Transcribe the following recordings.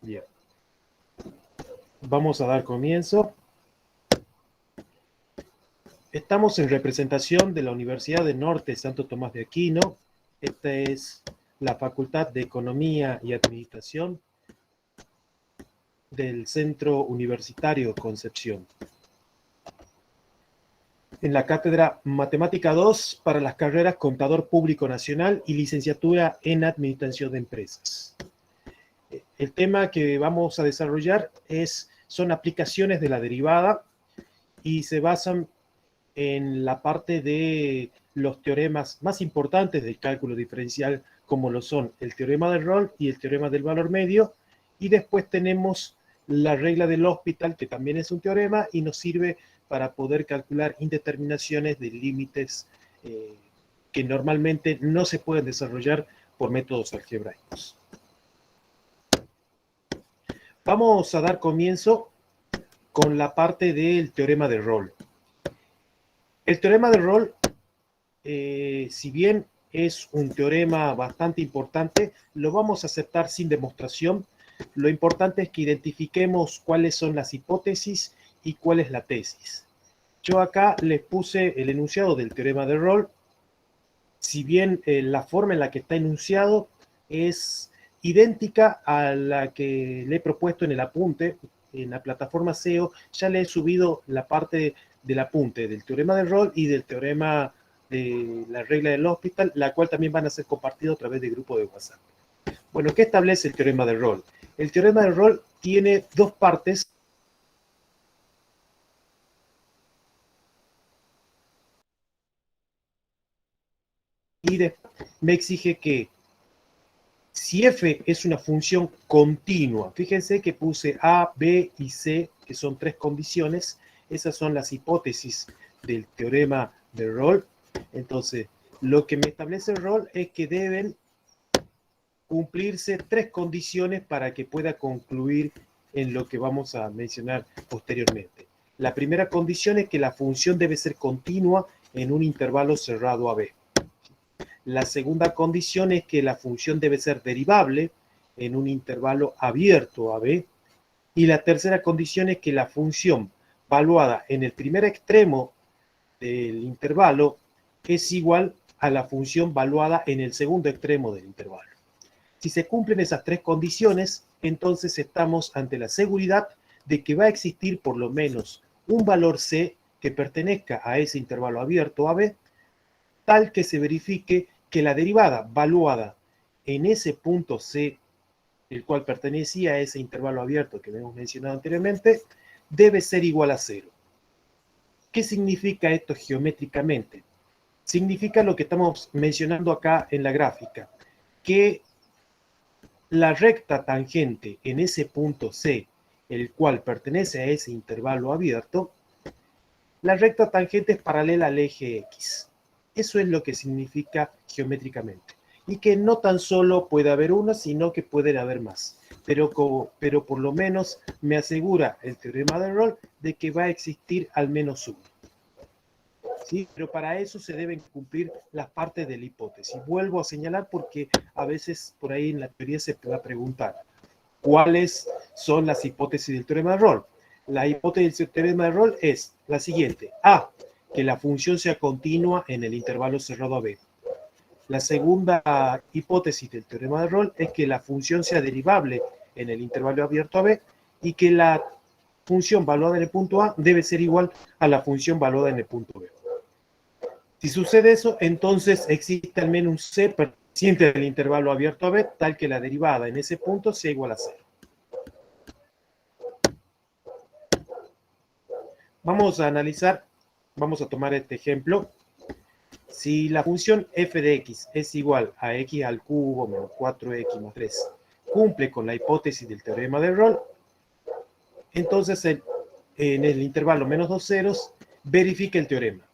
Bien. Vamos a dar comienzo. Estamos en representación de la Universidad del Norte Santo Tomás de Aquino. Esta es la Facultad de Economía y Administración del Centro Universitario Concepción. En la cátedra Matemática 2 para las carreras Contador Público Nacional y Licenciatura en Administración de Empresas. El tema que vamos a desarrollar son aplicaciones de la derivada y se basan en la parte de los teoremas más importantes del cálculo diferencial, como lo son el teorema del rol y el teorema del valor medio, y después tenemos la regla del hospital, que también es un teorema y nos sirve para poder calcular indeterminaciones de límites que normalmente no se pueden desarrollar por métodos algebraicos. Vamos a dar comienzo con la parte del teorema de rol. El teorema de rol, si bien es un teorema bastante importante, lo vamos a aceptar sin demostración. Lo importante es que identifiquemos cuáles son las hipótesis y cuál es la tesis. Yo acá les puse el enunciado del teorema de rol. Si bien la forma en la que está enunciado es idéntica a la que le he propuesto en el apunte, en la plataforma SEO, ya le he subido la parte del apunte del teorema de rol y del teorema de la regla del hospital, la cual también van a ser compartidos a través del grupo de WhatsApp. Bueno, ¿qué establece el teorema de rol? El teorema de rol tiene dos partes. Y me exige que si f es una función continua, fíjense que puse a, b y c, que son tres condiciones. Esas son las hipótesis del teorema de rol. Entonces, lo que me establece el rol es que deben cumplirse tres condiciones para que pueda concluir en lo que vamos a mencionar posteriormente. La primera condición es que la función debe ser continua en un intervalo cerrado a b. La segunda condición es que la función debe ser derivable en un intervalo abierto a b. Y la tercera condición es que la función valuada en el primer extremo del intervalo es igual a la función valuada en el segundo extremo del intervalo. Si se cumplen esas tres condiciones, entonces estamos ante la seguridad de que va a existir por lo menos un valor c que pertenezca a ese intervalo abierto a b, tal que se verifique que la derivada valuada en ese punto c, el cual pertenecía a ese intervalo abierto que hemos mencionado anteriormente, debe ser igual a 0. ¿Qué significa esto geométricamente? Significa lo que estamos mencionando acá en la gráfica, que la recta tangente en ese punto C, el cual pertenece a ese intervalo abierto, la recta tangente es paralela al eje X. Eso es lo que significa geométricamente. Y que no tan solo puede haber una, sino que pueden haber más. Pero por lo menos me asegura el teorema de rol de que va a existir al menos uno. ¿Sí? Pero para eso se deben cumplir las partes de la hipótesis. Vuelvo a señalar porque a veces por ahí en la teoría se va a preguntar cuáles son las hipótesis del teorema de rol. La hipótesis del teorema de rol es la siguiente. A, que la función sea continua en el intervalo cerrado a b. La segunda hipótesis del teorema de rol es que la función sea derivable en el intervalo abierto a b y que la función valuada en el punto A debe ser igual a la función valuada en el punto B. Si sucede eso, entonces existe al menos un c perteneciente del intervalo abierto a b, tal que la derivada en ese punto sea igual a 0. Vamos a analizar, vamos a tomar este ejemplo. Si la función f de x es igual a x al cubo menos 4x más 3, cumple con la hipótesis del teorema de rol, entonces en el intervalo menos dos ceros, verifica el teorema.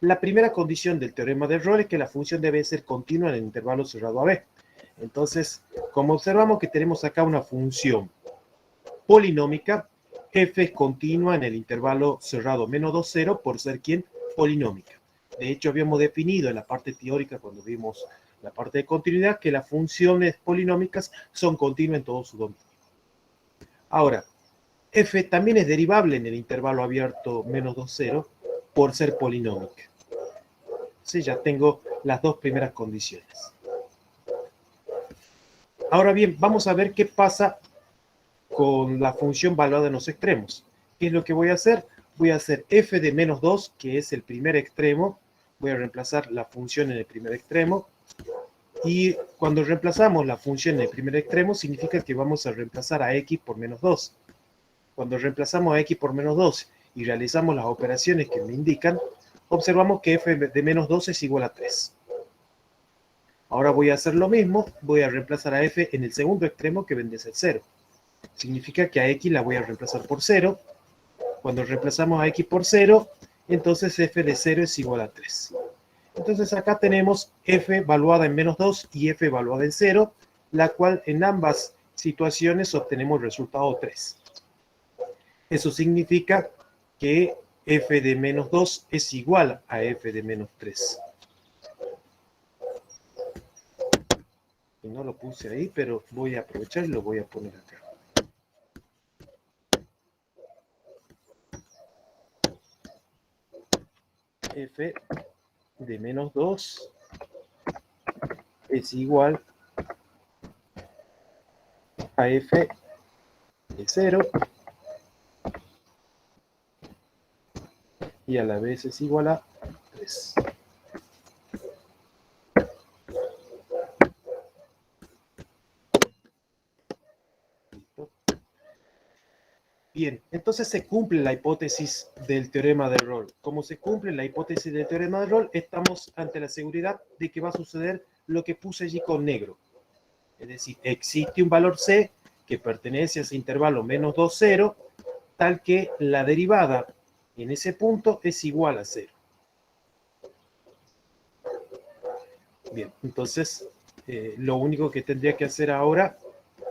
La primera condición del teorema de rol es que la función debe ser continua en el intervalo cerrado a b. Entonces, como observamos que tenemos acá una función polinómica, f es continua en el intervalo cerrado menos 2, 0, por ser ¿quién? Polinómica. De hecho, habíamos definido en la parte teórica, cuando vimos la parte de continuidad, que las funciones polinómicas son continuas en todo su dominio. Ahora, f también es derivable en el intervalo abierto menos 2, 0 por ser polinómica. Sí, ya tengo las dos primeras condiciones. Ahora bien, vamos a ver qué pasa con la función valuada en los extremos. ¿Qué es lo que voy a hacer? Voy a hacer f de menos 2, que es el primer extremo. Voy a reemplazar la función en el primer extremo. Y cuando reemplazamos la función en el primer extremo, significa que vamos a reemplazar a x por menos 2. Cuando reemplazamos a x por menos 2 y realizamos las operaciones que me indican, observamos que f de menos 2 es igual a 3. Ahora voy a hacer lo mismo, voy a reemplazar a f en el segundo extremo, que vendría a ser 0. Significa que a x la voy a reemplazar por 0. Cuando reemplazamos a x por 0, entonces f de 0 es igual a 3. Entonces acá tenemos f valuada en menos 2 y f valuada en 0, la cual en ambas situaciones obtenemos el resultado 3. Eso significa que f de menos 2 es igual a f de menos 3. Y no lo puse ahí, pero voy a aprovechar y lo voy a poner acá. F de menos 2 es igual a f de 0 y a la vez es igual a 3. ¿Listo? Bien, entonces se cumple la hipótesis del teorema de Rolle. Como se cumple la hipótesis del teorema de Rolle, estamos ante la seguridad de que va a suceder lo que puse allí con negro. Es decir, existe un valor c que pertenece a ese intervalo menos 2, 0, tal que la derivada en ese punto es igual a 0. Bien, entonces lo único que tendría que hacer ahora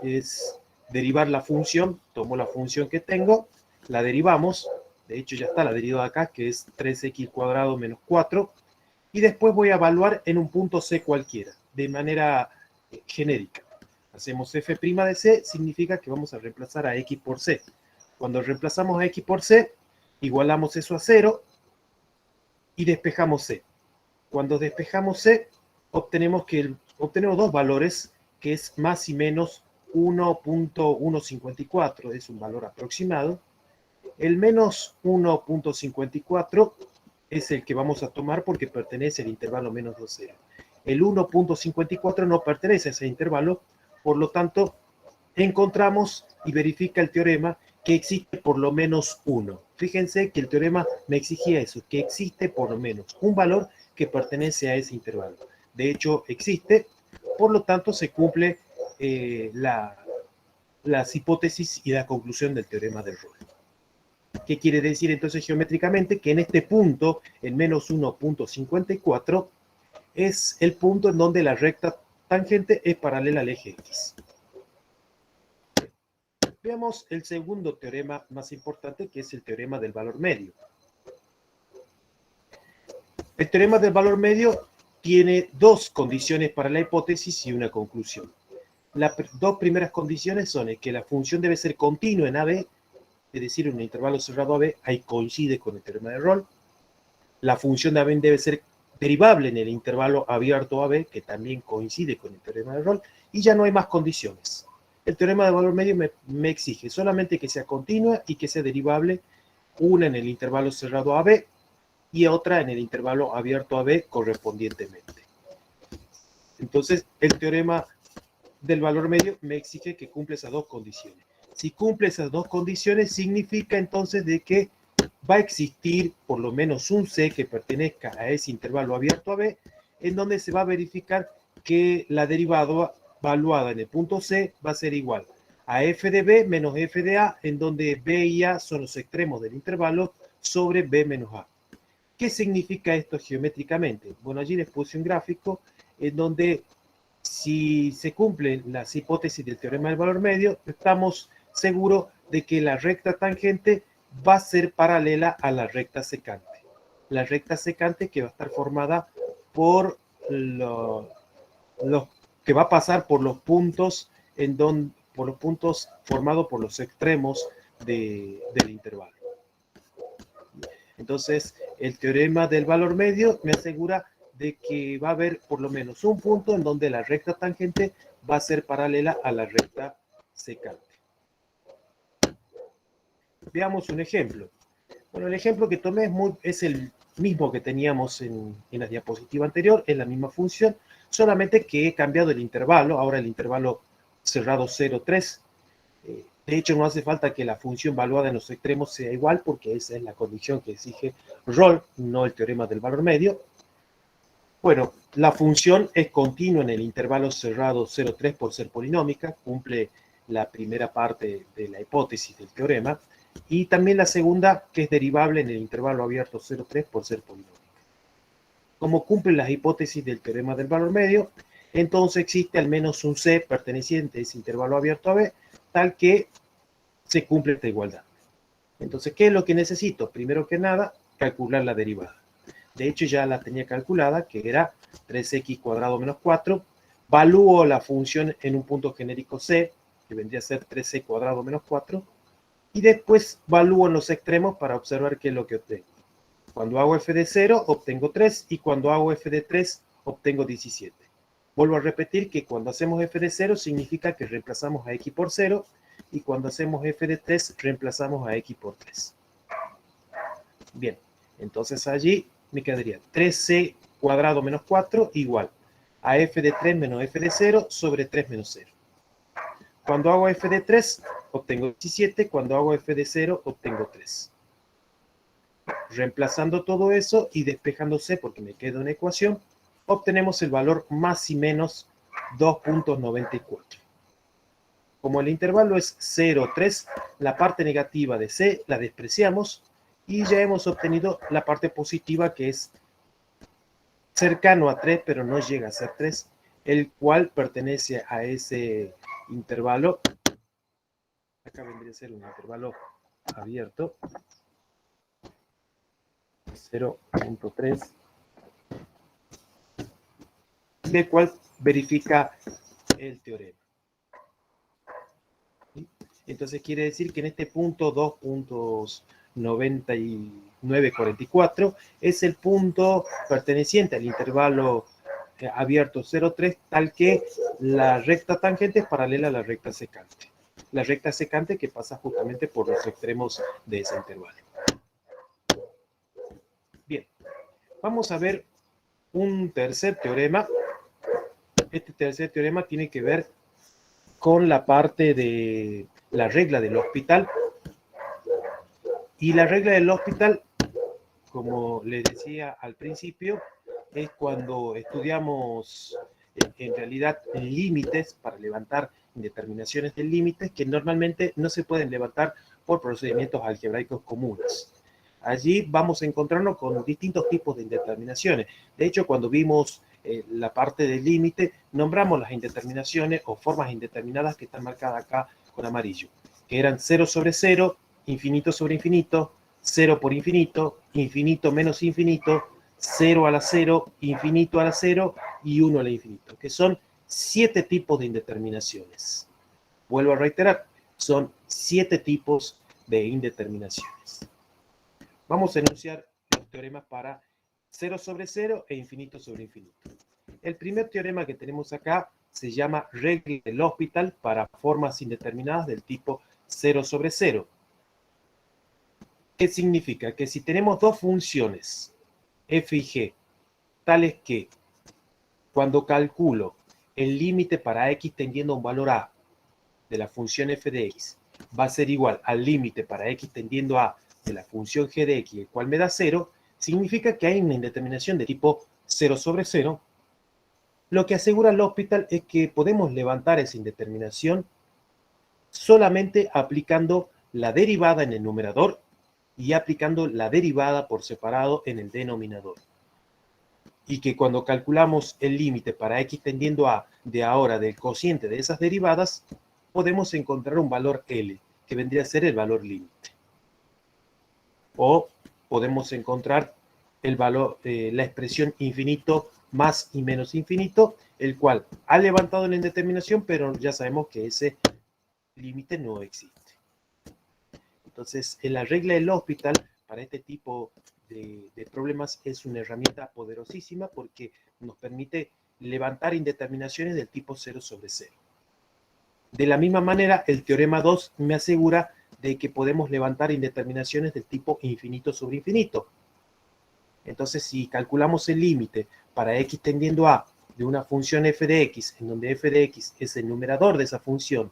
es derivar la función. Tomo la función que tengo, la derivamos. De hecho ya está la derivada acá, que es 3x cuadrado menos 4. Y después voy a evaluar en un punto c cualquiera, de manera genérica. Hacemos f' de c, significa que vamos a reemplazar a x por c. Cuando reemplazamos a x por c, igualamos eso a 0 y despejamos c. Cuando despejamos c, obtenemos dos valores, que es más y menos 1.154, es un valor aproximado. El menos 1.54 es el que vamos a tomar porque pertenece al intervalo menos 2, 0. El 1.54 no pertenece a ese intervalo, por lo tanto, encontramos y verifica el teorema que existe por lo menos 1. Fíjense que el teorema me exigía eso, que existe por lo menos un valor que pertenece a ese intervalo. De hecho, existe, por lo tanto, se cumple las hipótesis y la conclusión del teorema de Rolle. ¿Qué quiere decir entonces geométricamente? Que en este punto, en menos 1.54, es el punto en donde la recta tangente es paralela al eje X. Veamos el segundo teorema más importante, que es el teorema del valor medio. El teorema del valor medio tiene dos condiciones para la hipótesis y una conclusión. Las dos primeras condiciones son que la función debe ser continua en AB, es decir, en un intervalo cerrado AB, ahí coincide con el teorema de Rolle. La función de AB debe ser derivable en el intervalo abierto AB, que también coincide con el teorema de Rolle, y ya no hay más condiciones. El teorema de valor medio me exige solamente que sea continua y que sea derivable, una en el intervalo cerrado AB y otra en el intervalo abierto AB correspondientemente. Entonces, el teorema del valor medio me exige que cumpla esas dos condiciones. Si cumple esas dos condiciones, significa entonces de que va a existir por lo menos un C que pertenezca a ese intervalo abierto AB, en donde se va a verificar que la derivada evaluada en el punto C va a ser igual a f de B menos f de A, en donde B y A son los extremos del intervalo, sobre B menos A. ¿Qué significa esto geométricamente? Bueno, allí les puse un gráfico en donde si se cumplen las hipótesis del teorema del valor medio, estamos seguros de que la recta tangente va a ser paralela a la recta secante. La recta secante que va a estar formada por que va a pasar por los puntos por los puntos formados por los extremos del intervalo. Entonces, el teorema del valor medio me asegura de que va a haber por lo menos un punto en donde la recta tangente va a ser paralela a la recta secante. Veamos un ejemplo. Bueno, el ejemplo que tomé es el mismo que teníamos en la diapositiva anterior, es la misma función, solamente que he cambiado el intervalo, ahora el intervalo cerrado 0, 3. De hecho, no hace falta que la función valuada en los extremos sea igual, porque esa es la condición que exige Rolle, no el teorema del valor medio. Bueno, la función es continua en el intervalo cerrado 0, 3 por ser polinómica, cumple la primera parte de la hipótesis del teorema, y también la segunda, que es derivable en el intervalo abierto 0, 3 por ser polinómica. Como cumplen las hipótesis del teorema del valor medio, entonces existe al menos un C perteneciente a ese intervalo abierto a B, tal que se cumple esta igualdad. Entonces, ¿qué es lo que necesito? Primero que nada, calcular la derivada. De hecho, ya la tenía calculada, que era 3x cuadrado menos 4. Valúo la función en un punto genérico C, que vendría a ser 3c cuadrado menos 4. Y después valúo en los extremos para observar qué es lo que obtengo. Cuando hago f de 0, obtengo 3, y cuando hago f de 3, obtengo 17. Vuelvo a repetir que cuando hacemos f de 0 significa que reemplazamos a x por 0, y cuando hacemos f de 3, reemplazamos a x por 3. Bien, entonces allí me quedaría 3c cuadrado menos 4 igual a f de 3 menos f de 0 sobre 3 menos 0. Cuando hago f de 3, obtengo 17. Cuando hago f de 0, obtengo 3. Reemplazando todo eso y despejando c porque me queda una ecuación, obtenemos el valor más y menos 2.94. Como el intervalo es 0, 3, la parte negativa de c la despreciamos y ya hemos obtenido la parte positiva, que es cercano a 3, pero no llega a ser 3, el cual pertenece a ese intervalo. Acá vendría a ser un intervalo abierto. 0.3, del cual verifica el teorema. Entonces quiere decir que en este punto 2.9944 es el punto perteneciente al intervalo abierto 0,3, tal que la recta tangente es paralela a la recta secante. La recta secante que pasa justamente por los extremos de ese intervalo. Bien, vamos a ver un tercer teorema. Este tercer teorema tiene que ver con la parte de la regla del hospital. Y la regla del hospital, como les decía al principio, es cuando estudiamos en realidad límites para levantar indeterminaciones de límites que normalmente no se pueden levantar por procedimientos algebraicos comunes. Allí vamos a encontrarnos con distintos tipos de indeterminaciones. De hecho, cuando vimos la parte del límite, nombramos las indeterminaciones o formas indeterminadas que están marcadas acá con amarillo, que eran 0 sobre 0, infinito sobre infinito, 0 por infinito, infinito menos infinito, 0 a la 0, infinito a la 0 y 1 a la infinito, que son 7 tipos de indeterminaciones. Vuelvo a reiterar, son 7 tipos de indeterminaciones. Vamos a enunciar los teoremas para 0 sobre 0 e infinito sobre infinito. El primer teorema que tenemos acá se llama regla del hospital para formas indeterminadas del tipo 0 sobre 0. ¿Qué significa? Que si tenemos dos funciones, f y g, tales que cuando calculo el límite para x tendiendo a un valor a de la función f de x va a ser igual al límite para x tendiendo a de la función g de x, el cual me da 0, significa que hay una indeterminación de tipo 0 sobre 0. Lo que asegura el hospital es que podemos levantar esa indeterminación solamente aplicando la derivada en el numerador y aplicando la derivada por separado en el denominador. Y que cuando calculamos el límite para x tendiendo a de ahora del cociente de esas derivadas, podemos encontrar un valor L, que vendría a ser el valor límite. O podemos encontrar el valor, la expresión infinito más y menos infinito, el cual ha levantado la indeterminación, pero ya sabemos que ese límite no existe. Entonces, en la regla del L'Hopital, para este tipo de problemas, es una herramienta poderosísima porque nos permite levantar indeterminaciones del tipo 0 sobre 0. De la misma manera, el teorema 2 me asegura de que podemos levantar indeterminaciones del tipo infinito sobre infinito. Entonces, si calculamos el límite para x tendiendo a de una función f de x, en donde f de x es el numerador de esa función,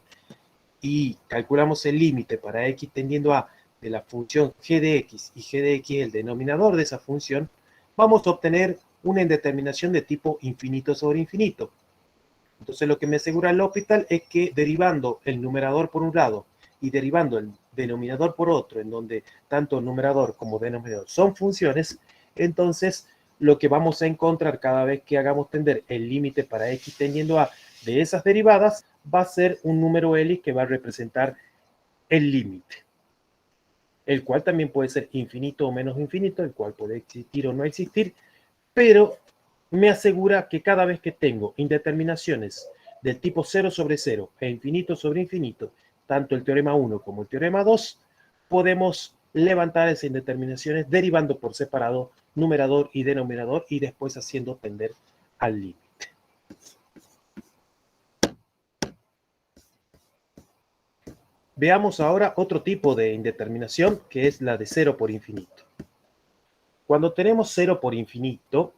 y calculamos el límite para x tendiendo a de la función g de x, y g de x es el denominador de esa función, vamos a obtener una indeterminación de tipo infinito sobre infinito. Entonces, lo que me asegura el L'Hopital es que derivando el numerador por un lado y derivando el denominador por otro, en donde tanto numerador como denominador son funciones, entonces lo que vamos a encontrar cada vez que hagamos tender el límite para x tendiendo a de esas derivadas va a ser un número L que va a representar el límite, el cual también puede ser infinito o menos infinito, el cual puede existir o no existir, pero me asegura que cada vez que tengo indeterminaciones del tipo 0 sobre 0 e infinito sobre infinito, tanto el teorema 1 como el teorema 2, podemos levantar esas indeterminaciones derivando por separado numerador y denominador y después haciendo tender al límite. Veamos ahora otro tipo de indeterminación que es la de 0 por infinito. Cuando tenemos 0 por infinito,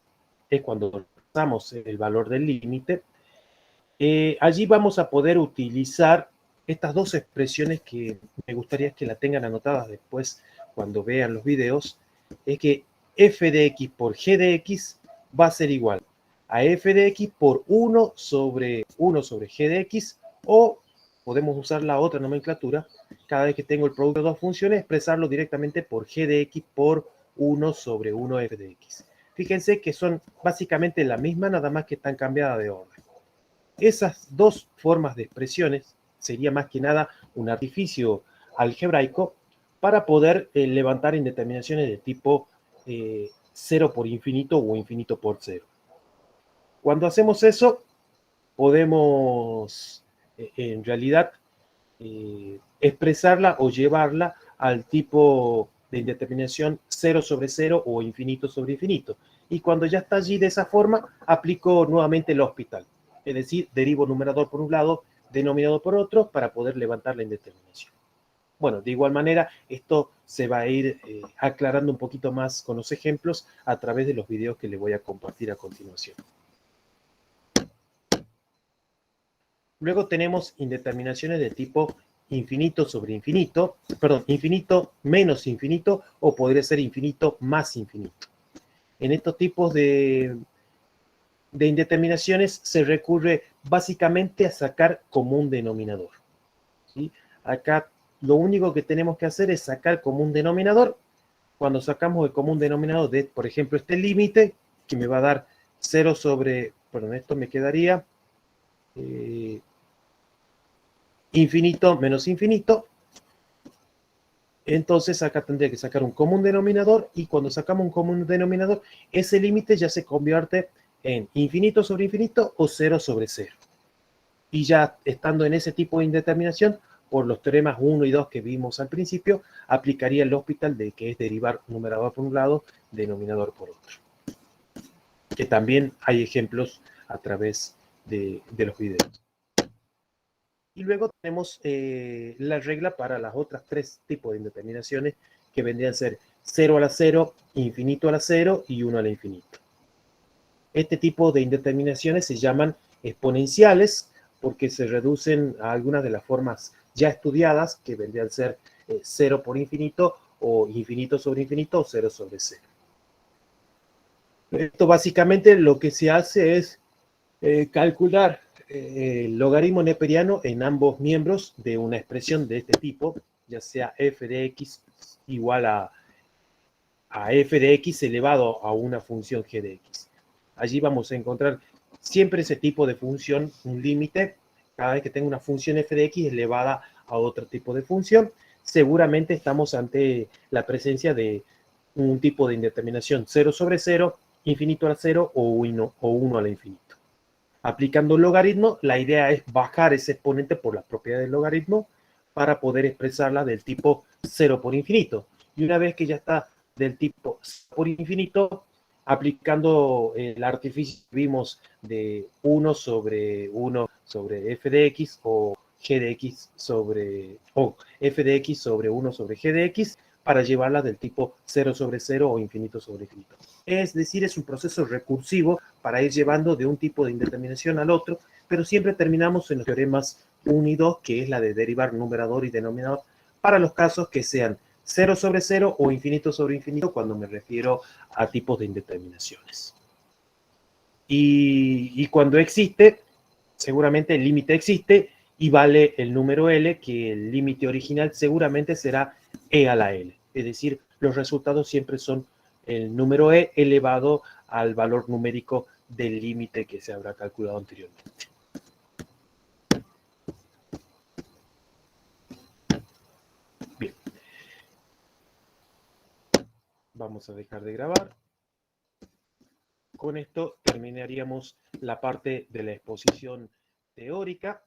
es cuando usamos el valor del límite, allí vamos a poder utilizar estas dos expresiones que me gustaría que la tengan anotadas después cuando vean los videos, es que f de x por g de x va a ser igual a f de x por 1 sobre g de x, o podemos usar la otra nomenclatura, cada vez que tengo el producto de dos funciones, expresarlo directamente por g de x por 1 sobre 1f de x. Fíjense que son básicamente la misma, nada más que están cambiadas de orden. Esas dos formas de expresiones sería más que nada un artificio algebraico para poder levantar indeterminaciones de tipo 0 por infinito o infinito por 0. Cuando hacemos eso, podemos en realidad expresarla o llevarla al tipo de indeterminación 0 sobre 0 o infinito sobre infinito. Y cuando ya está allí de esa forma, aplico nuevamente el L'Hopital. Es decir, derivo numerador por un lado, denominador por otro, para poder levantar la indeterminación. Bueno, de igual manera, esto se va a ir aclarando un poquito más con los ejemplos a través de los videos que les voy a compartir a continuación. Luego tenemos indeterminaciones de tipo infinito sobre infinito, perdón, infinito menos infinito, o podría ser infinito más infinito. En estos tipos de indeterminaciones se recurre básicamente a sacar común denominador, ¿sí? Acá lo único que tenemos que hacer es sacar común denominador. Cuando sacamos el común denominador de, por ejemplo, este límite, que me va a dar 0 sobre, perdón, esto me quedaría infinito menos infinito. Entonces acá tendría que sacar un común denominador, y cuando sacamos un común denominador, ese límite ya se convierte en infinito sobre infinito o 0 sobre 0. Y ya estando en ese tipo de indeterminación, por los teoremas 1 y 2 que vimos al principio, aplicaría el L'Hopital de que es derivar numerador por un lado, denominador por otro. Que también hay ejemplos a través de los videos. Y luego tenemos la regla para las otras tres tipos de indeterminaciones, que vendrían a ser 0 a la 0, infinito a la 0 y 1 a la infinito. Este tipo de indeterminaciones se llaman exponenciales porque se reducen a algunas de las formas ya estudiadas, que vendrían a ser 0 por infinito o infinito sobre infinito o 0 sobre 0. Esto básicamente lo que se hace es calcular el logaritmo neperiano en ambos miembros de una expresión de este tipo, ya sea f de x igual a f de x elevado a una función g de x. Allí vamos a encontrar siempre ese tipo de función, un límite, cada vez que tenga una función f de x elevada a otro tipo de función. Seguramente estamos ante la presencia de un tipo de indeterminación 0 sobre 0, infinito a la 0 o 1 a la infinito. Aplicando el logaritmo, la idea es bajar ese exponente por la propiedad del logaritmo para poder expresarla del tipo 0 por infinito. Y una vez que ya está del tipo 0 por infinito, aplicando el artificio que vimos de 1 sobre f de x o g de x sobre, o f de x sobre 1 sobre g de x, para llevarla del tipo 0 sobre 0 o infinito sobre infinito. Es decir, es un proceso recursivo para ir llevando de un tipo de indeterminación al otro, pero siempre terminamos en los teoremas 1 y 2, que es la de derivar numerador y denominador, para los casos que sean 0 sobre 0 o infinito sobre infinito, cuando me refiero a tipos de indeterminaciones. Y cuando existe, seguramente el límite existe y vale el número L, que el límite original seguramente será E a la L. Es decir, los resultados siempre son el número E elevado al valor numérico del límite que se habrá calculado anteriormente. Bien. Vamos a dejar de grabar. Con esto terminaríamos la parte de la exposición teórica.